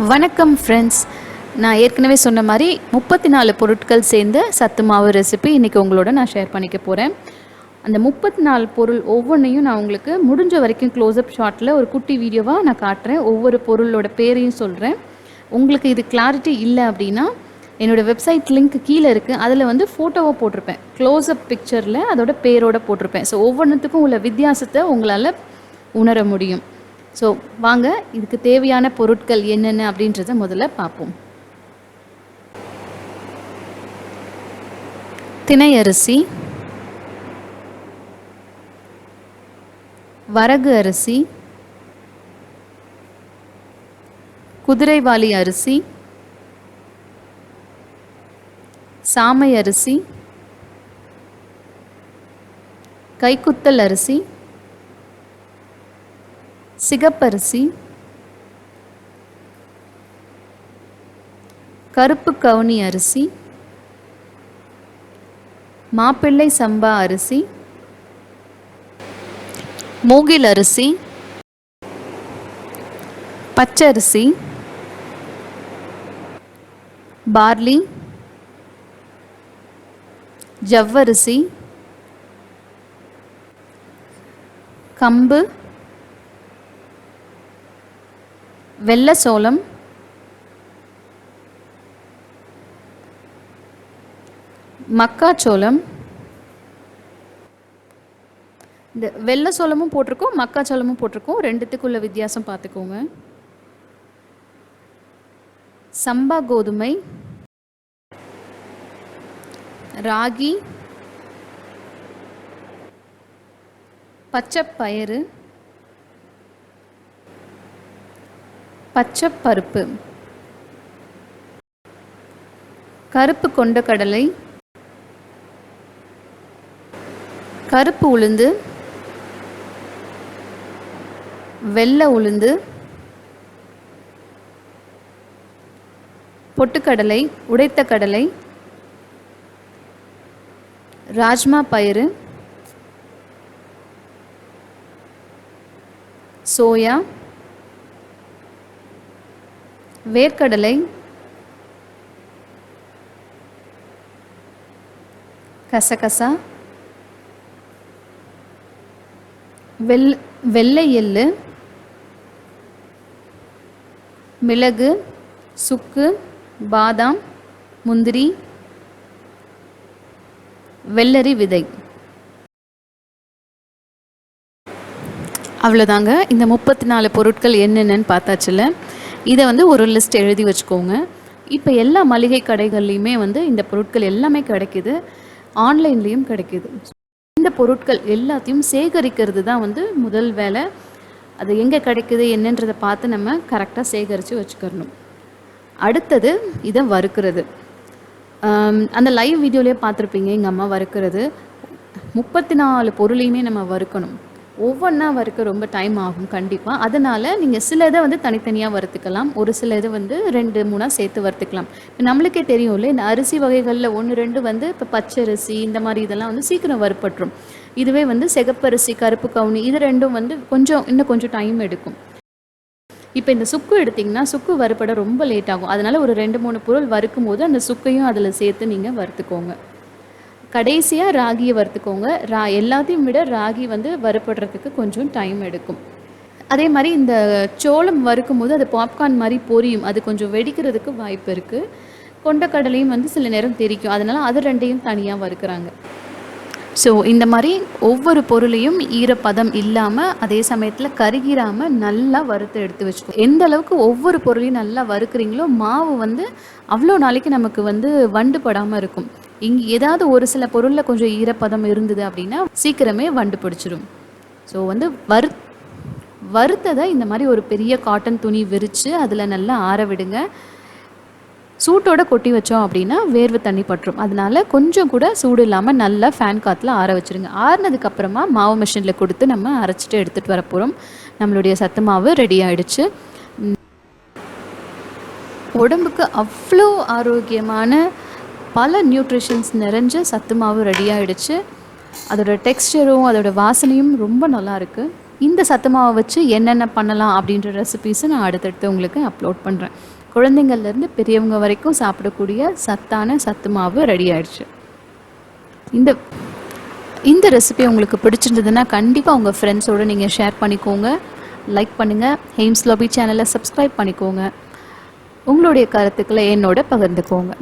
வணக்கம் ஃப்ரெண்ட்ஸ். நான் ஏற்கனவே சொன்ன மாதிரி 34 பொருட்கள் சேர்ந்த சத்து மாவு ரெசிபி இன்றைக்கி உங்களோட நான் ஷேர் பண்ணிக்க போகிறேன். அந்த 34 பொருள் ஒவ்வொன்றையும் நான் உங்களுக்கு முடிஞ்ச வரைக்கும் க்ளோஸ்அப் ஷாட்டில் ஒரு குட்டி வீடியோவாக நான் காட்டுறேன். ஒவ்வொரு பொருளோட பேரையும் சொல்கிறேன். உங்களுக்கு இது கிளாரிட்டி இல்லை அப்படின்னா என்னோடய வெப்சைட் லிங்க் கீழே இருக்குது. அதில் ஃபோட்டோவாக போட்டிருப்பேன், க்ளோஸ்அப் பிக்சரில் அதோட பேரோடு போட்டிருப்பேன். ஸோ ஒவ்வொன்றுத்துக்கும் உள்ள வித்தியாசத்தை உங்களால் உணர முடியும். ஸோ வாங்க இதுக்கு தேவையான பொருட்கள் என்னென்ன அப்படின்றத முதல்ல பார்ப்போம். தினை அரிசி, வரகு அரிசி, குதிரைவாலி அரிசி, சாமை அரிசி, கைக்குத்தல் அரிசி, சிகப்பரிசி, கருப்பு கவுனி அரிசி, மாப்பிள்ளை சம்பா அரிசி, மூங்கில் அரிசி, பச்சரிசி, பார்லி, ஜவ்வரிசி, கம்பு, வெள்ளை சோளம், மக்கா சோளம். இந்த வெள்ளை சோளமும் போட்டிருக்கோம், மக்கா சோளமும் போட்டிருக்கோம். ரெண்டுத்துக்குள்ள வித்தியாசம் பார்த்துக்கோங்க. சம்பா கோதுமை, ராகி, பச்சை பயிறு, பச்சை பருப்பு, கருப்பு கொண்ட கடலை, கருப்பு உளுந்து, வெள்ளை உளுந்து, பொட்டுக்கடலை, உடைத்த கடலை, ராஜ்மா பயிறு, சோயா, வேர்க்கடலை, கசகசா, வெள்ளை எள்ளு, மிளகு, சுக்கு, பாதாம், முந்திரி, வெள்ளரி விதை. அவ்வளோதாங்க. இந்த 34 பொருட்கள் என்னென்னு பார்த்தாச்சுல. இதை ஒரு லிஸ்ட் எழுதி வச்சுக்கோங்க. இப்போ எல்லா மளிகை கடைகள்லையுமே இந்த பொருட்கள் எல்லாமே கிடைக்கிது, ஆன்லைன்லேயும் கிடைக்கிது. இந்த பொருட்கள் எல்லாத்தையும் சேகரிக்கிறது தான் முதல் வேலை. அது எங்கே கிடைக்குது என்னன்றதை பார்த்து நம்ம கரெக்டாக சேகரித்து வச்சுக்கணும். அடுத்தது இதை வறுக்கிறது. அந்த லைவ் வீடியோலேயே பார்த்துருப்பீங்க, எங்கள் அம்மா வறுக்கிறது. 34 பொருளையுமே நம்ம வறுக்கணும். ஒவ்வொன்றா வறுக்க ரொம்ப டைம் ஆகும் கண்டிப்பாக. அதனால் நீங்கள் சில இதை தனித்தனியாக வறுத்துக்கலாம், ஒரு சில இது 2-3 சேர்த்து வறுத்துக்கலாம். இப்போ நம்மளுக்கே தெரியும்ல, இந்த அரிசி வகைகளில் 1-2 இப்போ பச்சரிசி இந்த மாதிரி இதெல்லாம் சீக்கிரம் வறுப்பட்டுரும். இதுவே சிகப்பரிசி, கருப்பு கவுனி இது ரெண்டும் இன்னும் கொஞ்சம் டைம் எடுக்கும். இப்போ இந்த சுக்கு எடுத்திங்கன்னா சுக்கு வறுப்பட ரொம்ப லேட் ஆகும். அதனால் ஒரு 2-3 பொருள் வறுக்கும் போது அந்த சுக்கையும் அதில் சேர்த்து நீங்கள் வறுத்துக்கோங்க. கடைசியாக ராகியை வறுத்துக்கோங்க. எல்லாத்தையும் விட ராகி வறுப்படுறதுக்கு கொஞ்சம் டைம் எடுக்கும். அதே மாதிரி இந்த சோளம் வறுக்கும் போது அது பாப்கார்ன் மாதிரி பொரியும், அது கொஞ்சம் வெடிக்கிறதுக்கு வாய்ப்பு இருக்குது. கொண்டக்கடலையும் சில நேரம் தெரிக்கும், அதனால் அது ரெண்டையும் தனியாக வறுக்கிறாங்க. ஸோ இந்த மாதிரி ஒவ்வொரு பொருளையும் ஈரப்பதம் இல்லாமல் அதே சமயத்தில் கருகிராமல் நல்லா வறுத்து எடுத்து வச்சுக்கோ. எந்த அளவுக்கு ஒவ்வொரு பொருளையும் நல்லா வறுக்கிறீங்களோ மாவு அவ்வளோ நாளைக்கு நமக்கு வண்டு படாமல் இருக்கும். இங்கே ஏதாவது ஒரு சில பொருளில் கொஞ்சம் ஈரப்பதம் இருந்தது அப்படின்னா சீக்கிரமே வண்டு பிடிச்சிடும். ஸோ வறுத்ததை இந்த மாதிரி ஒரு பெரிய காட்டன் துணி விரித்து அதில் நல்லா ஆற விடுங்க. சூட்டோடு கொட்டி வச்சோம் அப்படின்னா வேர்வை தண்ணி பட்டுரும். அதனால் கொஞ்சம் கூட சூடு இல்லாமல் நல்லா ஃபேன் காற்றுல ஆற வச்சுருங்க. ஆறுனதுக்கப்புறமா மாவு மிஷினில் கொடுத்து நம்ம அரைச்சிட்டு எடுத்துகிட்டு வர போகிறோம். நம்மளுடைய சத்து மாவு ரெடி ஆகிடுச்சு. உடம்புக்கு அவ்வளோ ஆரோக்கியமான பல நியூட்ரிஷன்ஸ் நிறைஞ்ச சத்து மாவு ரெடி ஆகிடுச்சு. அதோட டெக்ஸ்டரும் அதோட வாசனையும் ரொம்ப நல்லா இருக்குது. இந்த சத்து மாவை வச்சு என்னென்ன பண்ணலாம் அப்படின்ற ரெசிபீஸை நான் அடுத்தடுத்து உங்களுக்கு அப்லோட் பண்ணுறேன். குழந்தைங்கள்லேருந்து பெரியவங்க வரைக்கும் சாப்பிடக்கூடிய சத்தான சத்து மாவு ரெடி ஆயிடுச்சு. இந்த ரெசிபி உங்களுக்கு பிடிச்சிருந்ததுன்னா கண்டிப்பாக உங்கள் ஃப்ரெண்ட்ஸோடு நீங்கள் ஷேர் பண்ணிக்கோங்க, லைக் பண்ணுங்கள், ஹெய்ம்ஸ் லாபி சேனலை சப்ஸ்கிரைப் பண்ணிக்கோங்க, உங்களுடைய கருத்துக்களை என்னோட பகிர்ந்துக்கோங்க.